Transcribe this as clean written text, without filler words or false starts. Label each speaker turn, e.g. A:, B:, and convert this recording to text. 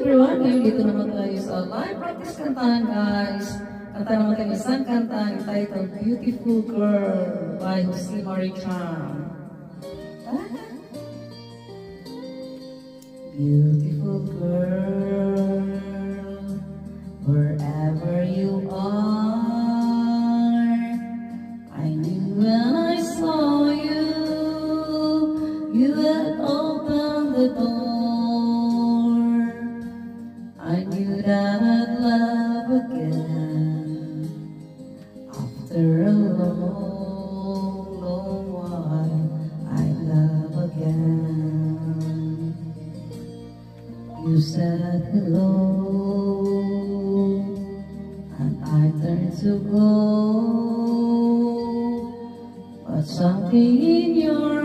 A: everyone! Ngayon dito naman tayo sa live practice kantahan, guys. Kanta naman tayo isang kanta entitled Beautiful Girl by Jose Marichan. Beautiful girl, wherever you are, I knew when I saw you, you had opened the door. I knew that I'd love again after a long, long while. I'd love again. You said hello, and I turned to go, but something in your